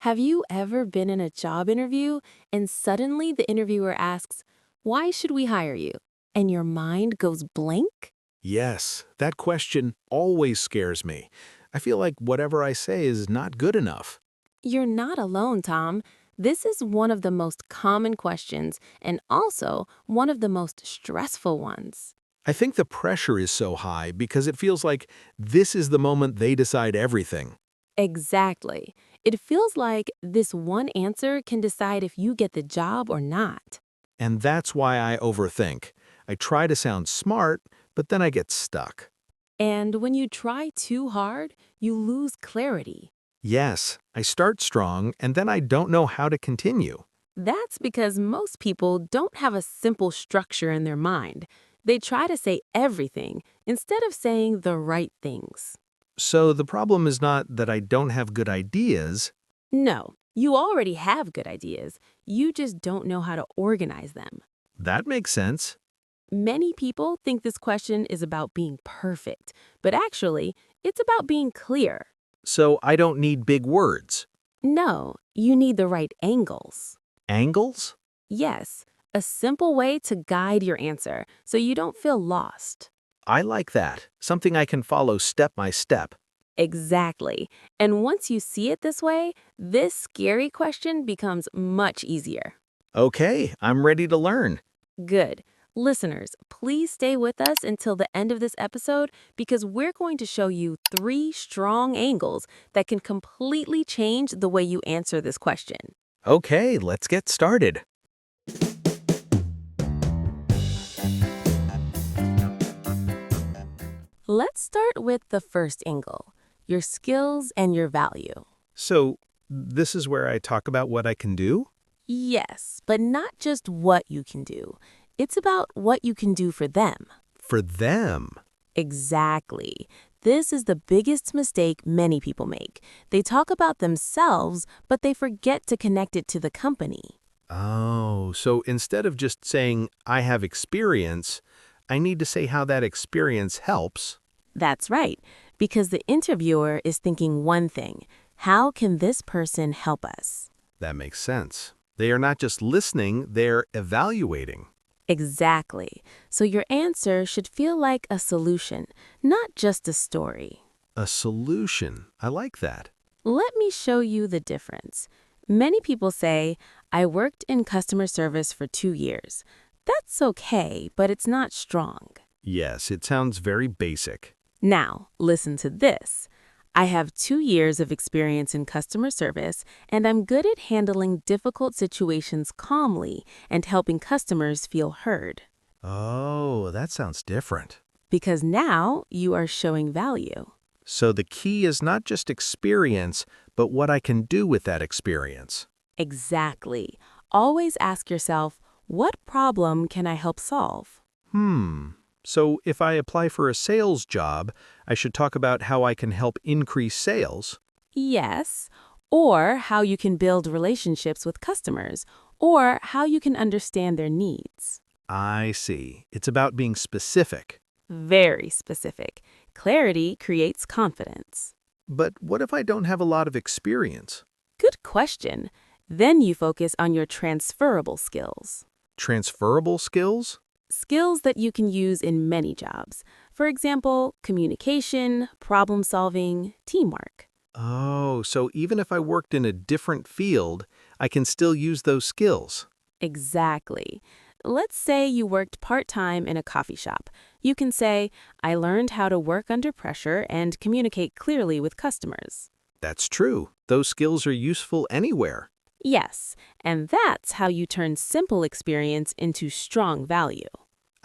Have you ever been in a job interview and suddenly the interviewer asks, "Why should we hire you?" And your mind goes blank? Yes, that question always scares me. I feel like whatever I say is not good enough. You're not alone, Tom. This is one of the most common questions and also one of the most stressful ones. I think the pressure is so high because it feels like this is the moment they decide everything. Exactly. It feels like this one answer can decide if you get the job or not. And that's why I overthink. I try to sound smart, but then I get stuck. And when you try too hard, you lose clarity. Yes, I start strong and then I don't know how to continue. That's because most people don't have a simple structure in their mind. They try to say everything instead of saying the right things. So the problem is not that I don't have good ideas. No, you already have good ideas. You just don't know how to organize them. That makes sense. Many people think this question is about being perfect, but actually, it's about being clear. So I don't need big words. No, you need the right angles. Angles? Yes, a simple way to guide your answer so you don't feel lost. I like that. Something I can follow step by step. Exactly. And once you see it this way, this scary question becomes much easier. Okay, I'm ready to learn. Good. Listeners, please stay with us until the end of this episode because we're going to show you three strong angles that can completely change the way you answer this question. Okay, let's get started. Let's start with the first angle, your skills and your value. So, this is where I talk about what I can do? Yes, but not just what you can do. It's about what you can do for them. For them. Exactly. This is the biggest mistake many people make. They talk about themselves, but they forget to connect it to the company. Oh, so instead of just saying, I have experience, I need to say how that experience helps. That's right, because the interviewer is thinking one thing: how can this person help us? That makes sense. They are not just listening, they're evaluating. Exactly. So your answer should feel like a solution, not just a story. A solution. I like that. Let me show you the difference. Many people say, "I worked in customer service for 2 years." That's okay, but it's not strong. Yes, it sounds very basic. Now, listen to this. "I have 2 years of experience in customer service, and I'm good at handling difficult situations calmly and helping customers feel heard." Oh, that sounds different. Because now you are showing value. So the key is not just experience, but what I can do with that experience. Exactly. Always ask yourself, what problem can I help solve? So if I apply for a sales job, I should talk about how I can help increase sales. Yes. Or how you can build relationships with customers, or how you can understand their needs. I see. It's about being specific. Very specific. Clarity creates confidence. But what if I don't have a lot of experience? Good question. Then you focus on your transferable skills. Transferable skills? Skills that you can use in many jobs. For example, communication, problem solving, teamwork. Oh, so even if I worked in a different field, I can still use those skills. Exactly. Let's say you worked part-time in a coffee shop. You can say, "I learned how to work under pressure and communicate clearly with customers." That's true. Those skills are useful anywhere. Yes, and that's how you turn simple experience into strong value.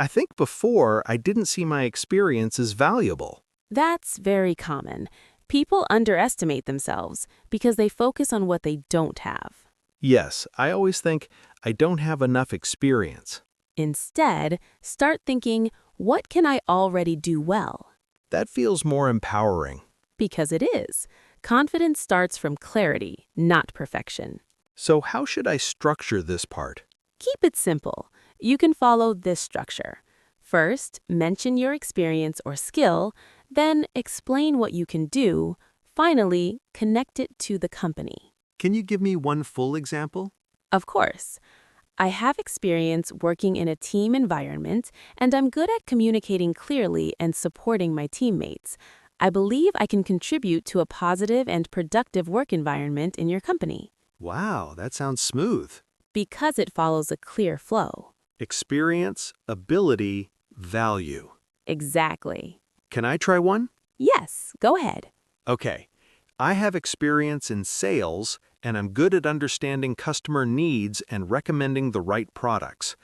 I think before I didn't see my experience as valuable. That's very common. People underestimate themselves because they focus on what they don't have. Yes, I always think I don't have enough experience. Instead, start thinking, what can I already do well? That feels more empowering. Because it is. Confidence starts from clarity, not perfection. So how should I structure this part? Keep it simple. You can follow this structure. First, mention your experience or skill, then explain what you can do. Finally, connect it to the company. Can you give me one full example? Of course. I have experience working in a team environment, and I'm good at communicating clearly and supporting my teammates. I believe I can contribute to a positive and productive work environment in your company Wow, that sounds smooth. because it follows a clear flow. Experience, ability, value. Exactly. Can I try one? Yes, go ahead. Okay. I have experience in sales, and I'm good at understanding customer needs and recommending the right products.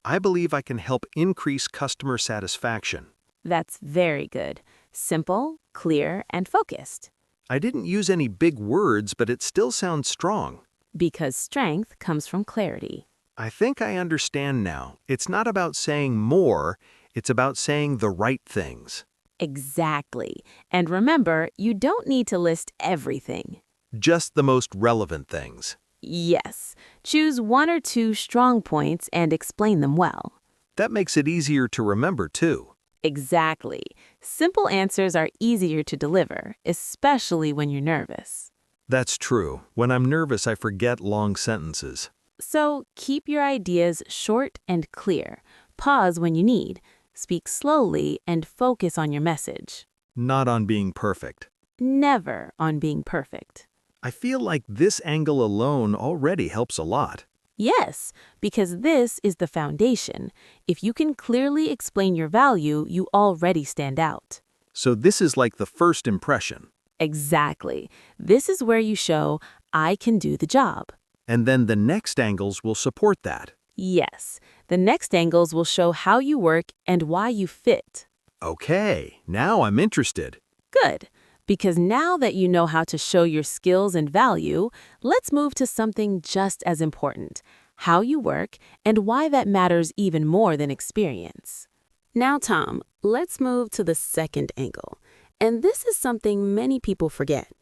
I believe I can help increase customer satisfaction. That's very good. Simple, clear, and focused. I didn't use any big words, but it still sounds strong. Because strength comes from clarity. I think I understand now. It's not about saying more, it's about saying the right things. Exactly. And remember, you don't need to list everything. Just the most relevant things. Yes. Choose one or two strong points and explain them well. That makes it easier to remember, too. Exactly. Simple answers are easier to deliver, especially when you're nervous. That's true. When I'm nervous, I forget long sentences. So keep your ideas short and clear. Pause when you need. Speak slowly and focus on your message. Not on being perfect. Never on being perfect. I feel like this angle alone already helps a lot. Yes, because this is the foundation. If you can clearly explain your value, you already stand out. So this is like the first impression. Exactly. This is where you show, I can do the job. And then the next angles will support that. Yes, the next angles will show how you work and why you fit. Okay, now I'm interested. Good, because now that you know how to show your skills and value, let's move to something just as important, how you work and why that matters even more than experience. Now, Tom, let's move to the second angle. And this is something many people forget,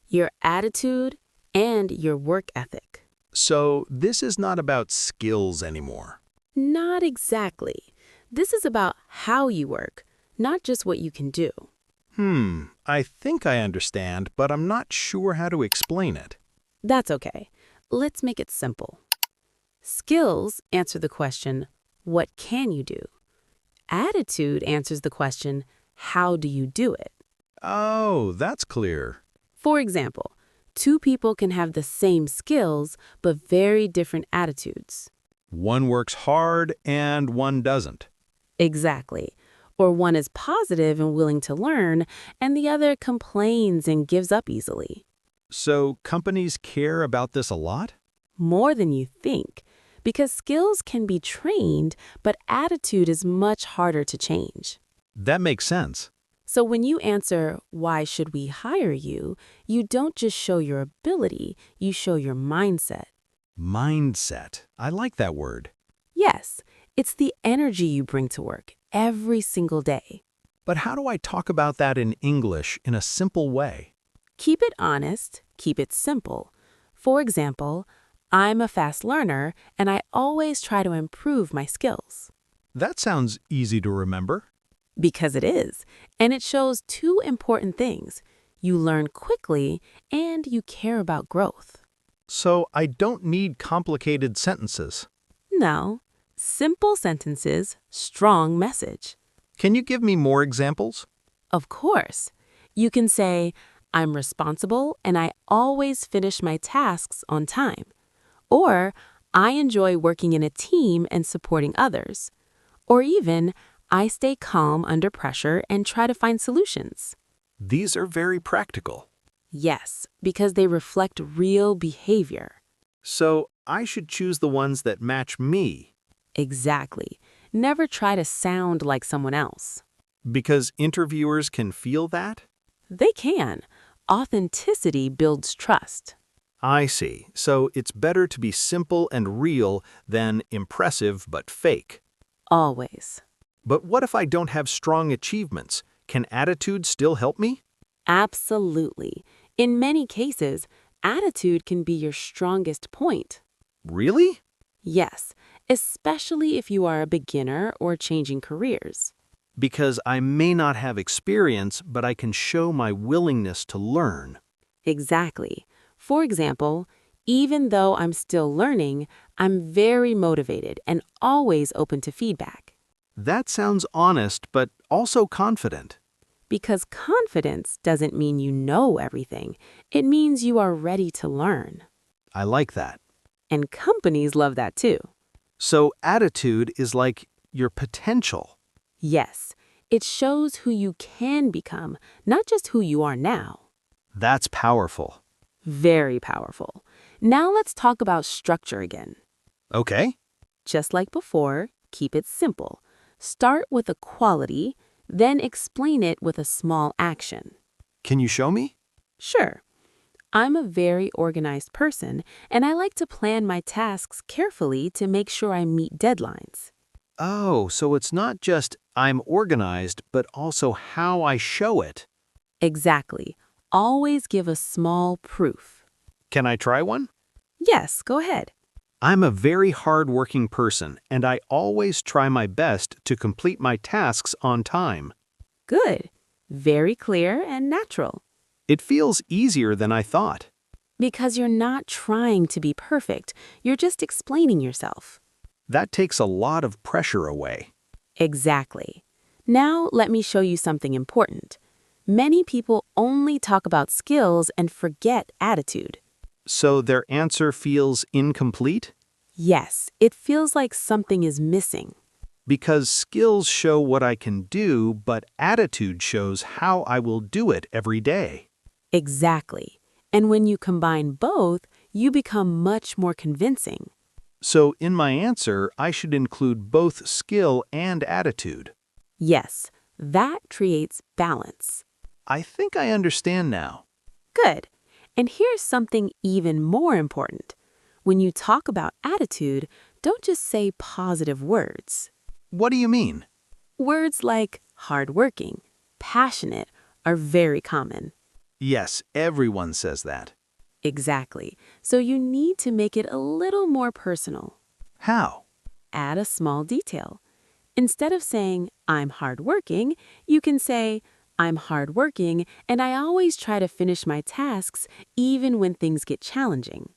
your attitude and your work ethic. So this is not about skills anymore. Not exactly. This is about how you work, not just what you can do. I think I understand, but I'm not sure how to explain it. That's okay. Let's make it simple. Skills answer the question, what can you do? Attitude answers the question, how do you do it? Oh, that's clear. For example, two people can have the same skills but very different attitudes. One works hard and one doesn't. Exactly. Or one is positive and willing to learn, and the other complains and gives up easily. So companies care about this a lot? More than you think, because skills can be trained, but attitude is much harder to change. That makes sense. So when you answer, why should we hire you, you don't just show your ability, you show your mindset. Mindset. I like that word. Yes, it's the energy you bring to work every single day. But how do I talk about that in English in a simple way? Keep it honest, keep it simple. For example, I'm a fast learner and I always try to improve my skills. That sounds easy to remember. Because it is, and it shows two important things. You learn quickly and you care about growth. So I don't need complicated sentences. No, simple sentences, strong message. Can you give me more examples? Of course. You can say, I'm responsible and I always finish my tasks on time. Or, I enjoy working in a team and supporting others. Or even, I stay calm under pressure and try to find solutions. These are very practical. Yes, because they reflect real behavior. So I should choose the ones that match me. Exactly. Never try to sound like someone else. Because interviewers can feel that? They can. Authenticity builds trust. I see. So it's better to be simple and real than impressive but fake. Always. But what if I don't have strong achievements? Can attitude still help me? Absolutely. In many cases, attitude can be your strongest point. Really? Yes, especially if you are a beginner or changing careers. Because I may not have experience, but I can show my willingness to learn. Exactly. For example, Even though I'm still learning, I'm very motivated and always open to feedback. That sounds honest, but also confident. Because confidence doesn't mean you know everything. It means you are ready to learn. I like that. And companies love that too. So attitude is like your potential. Yes, it shows who you can become, not just who you are now. That's powerful. Very powerful. Now let's talk about structure again. Okay. Just like before, keep it simple. Start with a quality, then explain it with a small action. Can you show me? Sure. I'm a very organized person, and I like to plan my tasks carefully to make sure I meet deadlines. Oh, so it's not just I'm organized, but also how I show it. Exactly. Always give a small proof. Can I try one? Yes, go ahead. I'm a very hard-working person, and I always try my best to complete my tasks on time. Good. Very clear and natural. It feels easier than I thought. Because you're not trying to be perfect, you're just explaining yourself. That takes a lot of pressure away. Exactly. Now let me show you something important. Many people only talk about skills and forget attitude. So their answer feels incomplete? Yes, it feels like something is missing. Because skills show what I can do, but attitude shows how I will do it every day. Exactly. And when you combine both, you become much more convincing. So in my answer, I should include both skill and attitude. Yes, that creates balance. I think I understand now. Good. And here's something even more important. When you talk about attitude, don't just say positive words. What do you mean? Words like hardworking, passionate are very common. Yes, everyone says that. Exactly. So you need to make it a little more personal. How? Add a small detail. Instead of saying, I'm hardworking, you can say, I'm hardworking and I always try to finish my tasks even when things get challenging.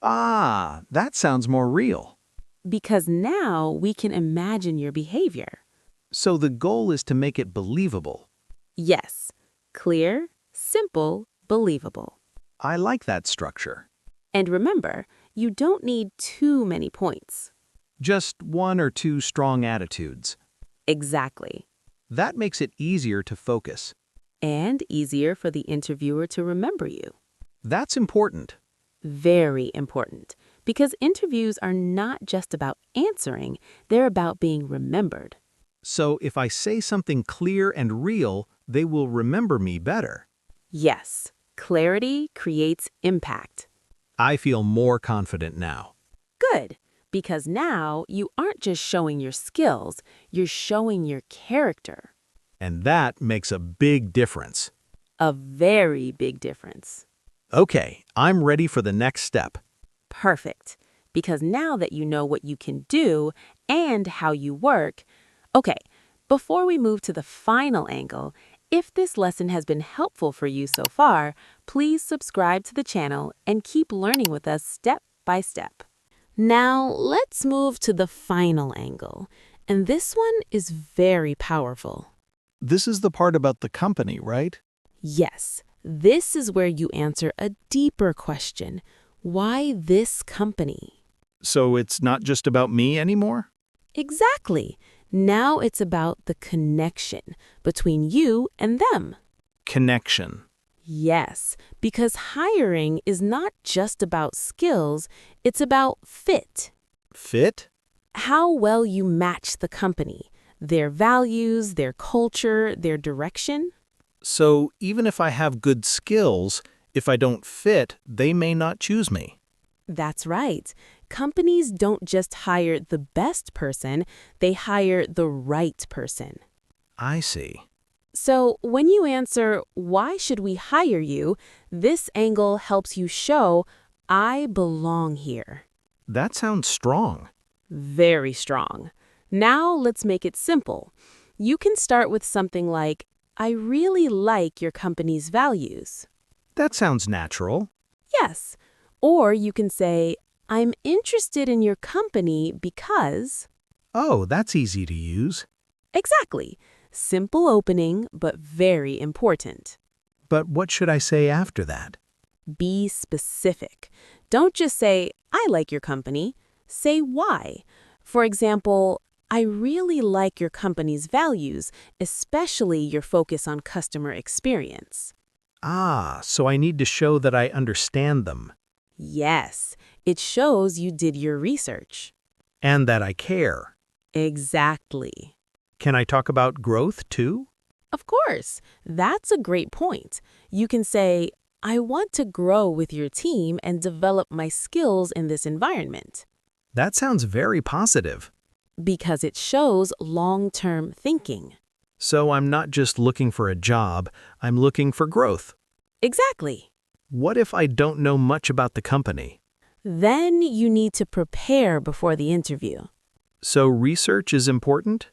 Ah, that sounds more real. Because now we can imagine your behavior. So the goal is to make it believable. Yes, clear, simple, believable. I like that structure. And remember, you don't need too many points. Just one or two strong attitudes. Exactly. That makes it easier to focus. And easier for the interviewer to remember you. That's important. Very important. Because interviews are not just about answering, they're about being remembered. So if I say something clear and real, they will remember me better. Yes, clarity creates impact. I feel more confident now. Good, because now you aren't just showing your skills, you're showing your character. And that makes a big difference. A very big difference. Okay, I'm ready for the next step. Perfect, because now that you know what you can do and how you work. Okay, before we move to the final angle, if this lesson has been helpful for you so far, please subscribe to the channel and keep learning with us step by step. Now, let's move to the final angle, and this one is very powerful. This is the part about the company, right? Yes, this is where you answer a deeper question. Why this company? So it's not just about me anymore? Exactly. Now it's about the connection between you and them. Connection. Yes, because hiring is not just about skills, it's about fit. Fit? How well you match the company, their values, their culture, their direction. So even if I have good skills, if I don't fit, they may not choose me. That's right. Companies don't just hire the best person, they hire the right person. I see. So when you answer, why should we hire you, this angle helps you show, I belong here. That sounds strong. Very strong. Now let's make it simple. You can start with something like, I really like your company's values. That sounds natural. Yes. Or you can say, I'm interested in your company because... Oh, that's easy to use. Exactly. Simple opening, but very important. But what should I say after that? Be specific. Don't just say, I like your company. Say why. For example, I really like your company's values, especially your focus on customer experience. Ah, so I need to show that I understand them Yes, it shows you did your research. and that I care. Exactly. Can I talk about growth too? Of course, that's a great point. You can say, I want to grow with your team and develop my skills in this environment. That sounds very positive. Because it shows long-term thinking. So I'm not just looking for a job, I'm looking for growth. Exactly. What if I don't know much about the company? Then you need to prepare before the interview. So research is important?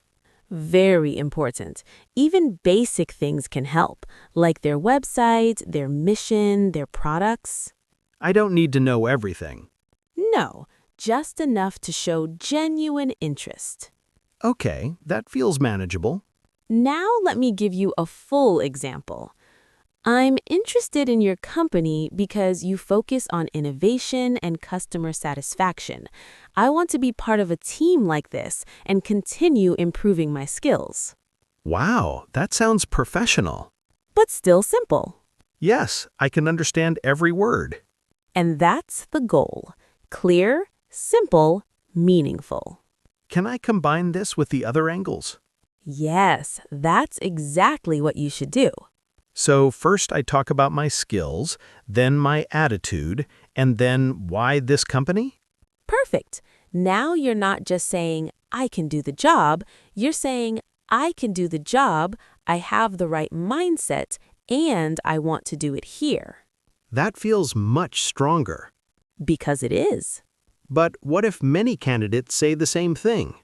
Very important. Even basic things can help, like their website, their mission, their products. I don't need to know everything. No, just enough to show genuine interest. Okay, that feels manageable. Now let me give you a full example. I'm interested in your company because you focus on innovation and customer satisfaction. I want to be part of a team like this and continue improving my skills. Wow, that sounds professional. But still simple. Yes, I can understand every word. And that's the goal. Clear, simple, meaningful. Can I combine this with the other angles? Yes, that's exactly what you should do. So first I talk about my skills, then my attitude, and then why this company? Perfect. Now you're not just saying, I can do the job. You're saying, I can do the job, I have the right mindset, and I want to do it here. That feels much stronger. Because it is. But what if many candidates say the same thing?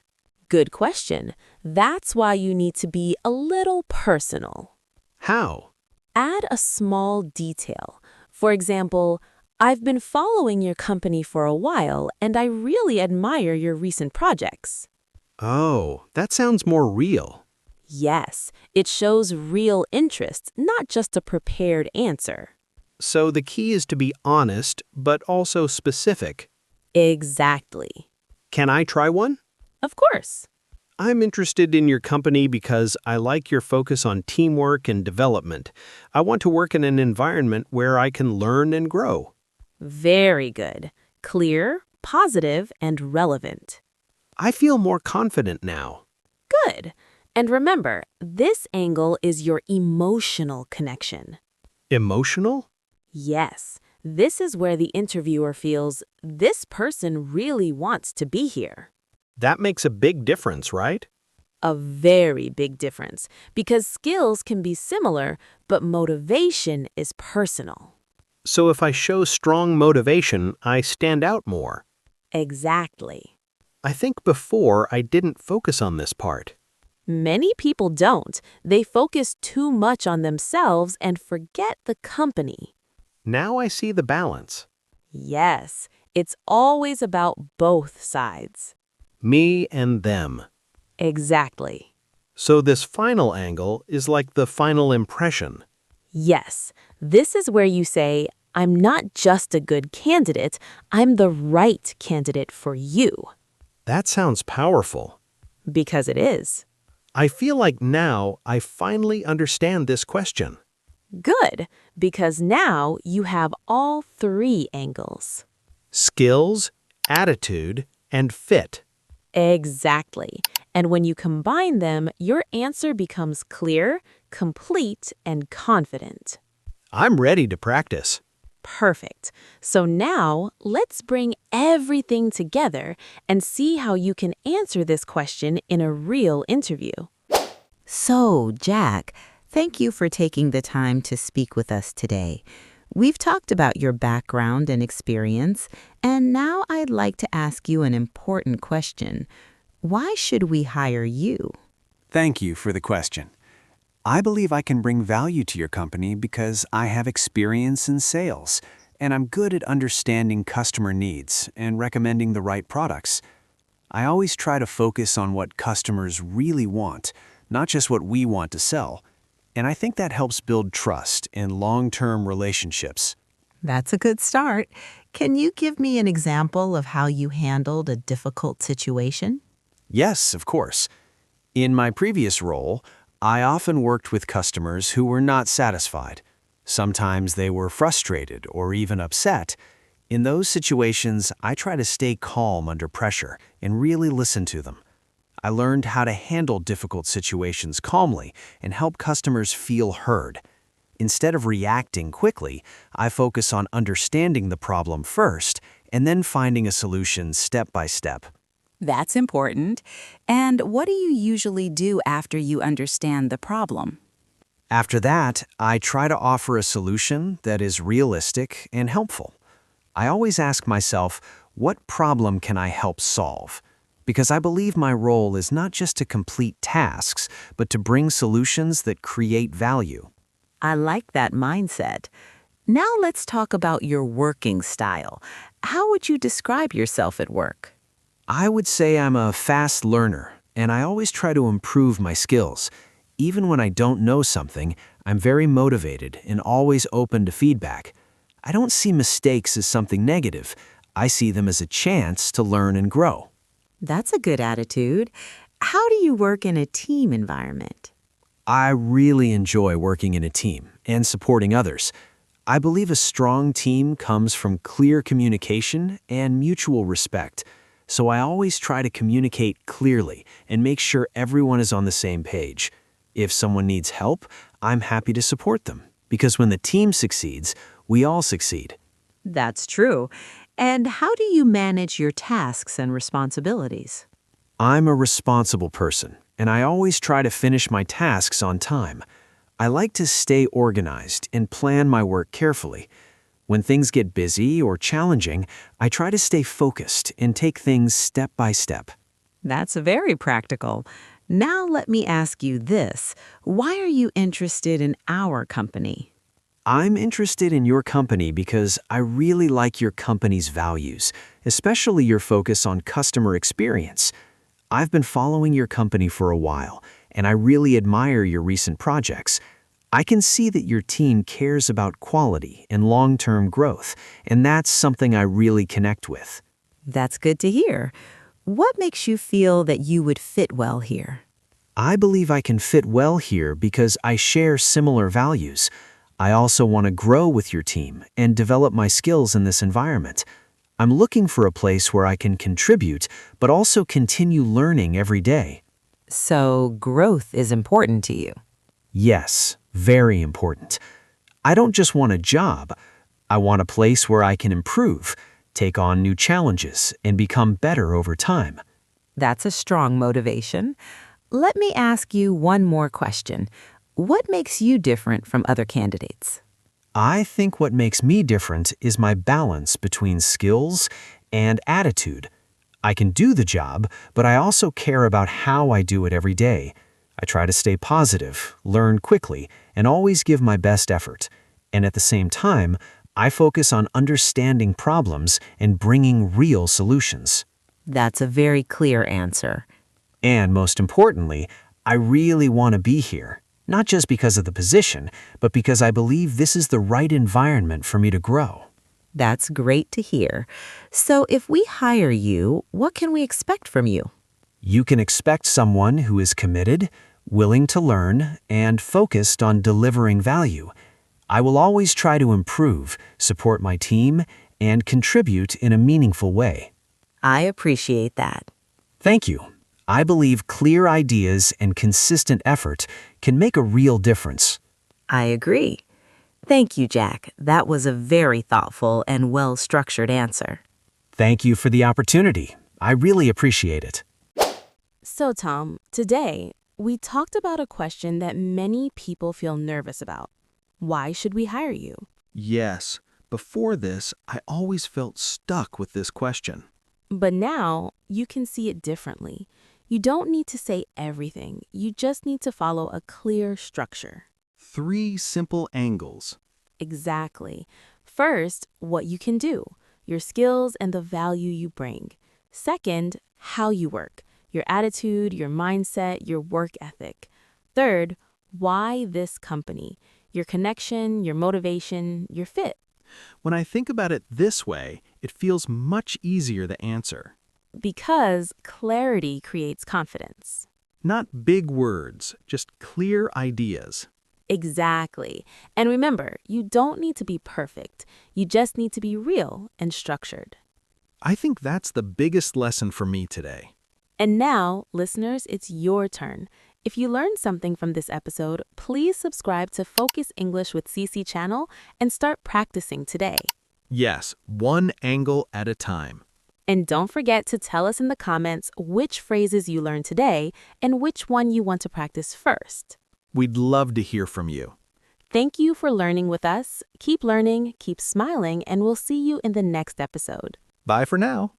Good question. That's why you need to be a little personal. How? Add a small detail. For example, I've been following your company for a while, and I really admire your recent projects. Oh, that sounds more real. Yes, it shows real interest, not just a prepared answer. So the key is to be honest, but also specific. Exactly. Can I try one? Of course. I'm interested in your company because I like your focus on teamwork and development. I want to work in an environment where I can learn and grow. Very good. Clear, positive, and relevant. I feel more confident now. Good. And remember, this angle is your emotional connection. Emotional? Yes, this is where the interviewer feels this person really wants to be here. That makes a big difference, right? A very big difference, because skills can be similar, but motivation is personal. So if I show strong motivation, I stand out more. Exactly. I think before I didn't focus on this part. Many people don't. They focus too much on themselves and forget the company. Now I see the balance. Yes, it's always about both sides. Me and them. Exactly. So this final angle is like the final impression. Yes, this is where you say, I'm not just a good candidate, I'm the right candidate for you. That sounds powerful. Because it is. I feel like now I finally understand this question. Good, because now you have all three angles. Skills, attitude, and fit. Exactly. And when you combine them, your answer becomes clear, complete, and confident. I'm ready to practice. Perfect. So now let's bring everything together and see how you can answer this question in a real interview. So, Jack, thank you for taking the time to speak with us today. We've talked about your background and experience, and now I'd like to ask you an important question. Why should we hire you? Thank you for the question. I believe I can bring value to your company because I have experience in sales, and I'm good at understanding customer needs and recommending the right products. I always try to focus on what customers really want, not just what we want to sell, and I think that helps build trust and long-term relationships. That's a good start. Can you give me an example of how you handled a difficult situation? Yes, of course. In my previous role, I often worked with customers who were not satisfied. Sometimes they were frustrated or even upset. In those situations, I try to stay calm under pressure and really listen to them. I learned how to handle difficult situations calmly and help customers feel heard. Instead of reacting quickly, I focus on understanding the problem first and then finding a solution step by step. That's important. And what do you usually do after you understand the problem? After that, I try to offer a solution that is realistic and helpful. I always ask myself, what problem can I help solve? Because I believe my role is not just to complete tasks, but to bring solutions that create value. I like that mindset. Now let's talk about your working style. How would you describe yourself at work? I would say I'm a fast learner, and I always try to improve my skills. Even when I don't know something, I'm very motivated and always open to feedback. I don't see mistakes as something negative. I see them as a chance to learn and grow. That's a good attitude. How do you work in a team environment? I really enjoy working in a team and supporting others. I believe a strong team comes from clear communication and mutual respect. So I always try to communicate clearly and make sure everyone is on the same page. If someone needs help, I'm happy to support them, because when the team succeeds, we all succeed. That's true. And how do you manage your tasks and responsibilities? I'm a responsible person, and I always try to finish my tasks on time. I like to stay organized and plan my work carefully. When things get busy or challenging, I try to stay focused and take things step by step. That's very practical. Now let me ask you this. Why are you interested in our company? I'm interested in your company because I really like your company's values, especially your focus on customer experience. I've been following your company for a while, and I really admire your recent projects. I can see that your team cares about quality and long-term growth, and that's something I really connect with. That's good to hear. What makes you feel that you would fit well here? I believe I can fit well here because I share similar values. I also want to grow with your team and develop my skills in this environment. I'm looking for a place where I can contribute, but also continue learning every day. So growth is important to you. Yes, very important. I don't just want a job. I want a place where I can improve, take on new challenges, and become better over time. That's a strong motivation. Let me ask you one more question. What makes you different from other candidates? I think what makes me different is my balance between skills and attitude. I can do the job, but I also care about how I do it every day. I try to stay positive, learn quickly, and always give my best effort. And at the same time, I focus on understanding problems and bringing real solutions. That's a very clear answer. And most importantly, I really want to be here, not just because of the position, but because I believe this is the right environment for me to grow. That's great to hear. So if we hire you, what can we expect from you? You can expect someone who is committed, willing to learn, and focused on delivering value. I will always try to improve, support my team, and contribute in a meaningful way. I appreciate that. Thank you. I believe clear ideas and consistent effort can make a real difference. I agree. Thank you, Jack. That was a very thoughtful and well-structured answer. Thank you for the opportunity. I really appreciate it. So, Tom, today we talked about a question that many people feel nervous about. Why should we hire you? Yes, before this, I always felt stuck with this question. But now you can see it differently. You don't need to say everything. You just need to follow a clear structure. 3 simple angles. Exactly. First, what you can do, your skills and the value you bring. Second, how you work, your attitude, your mindset, your work ethic. Third, why this company, your connection, your motivation, your fit. When I think about it this way, it feels much easier to answer. Because clarity creates confidence. Not big words, just clear ideas. Exactly. And remember, you don't need to be perfect. You just need to be real and structured. I think that's the biggest lesson for me today. And now, listeners, it's your turn. If you learned something from this episode, please subscribe to Focus English with CC channel and start practicing today. Yes, one angle at a time. And don't forget to tell us in the comments which phrases you learned today and which one you want to practice first. We'd love to hear from you. Thank you for learning with us. Keep learning, keep smiling, and we'll see you in the next episode. Bye for now.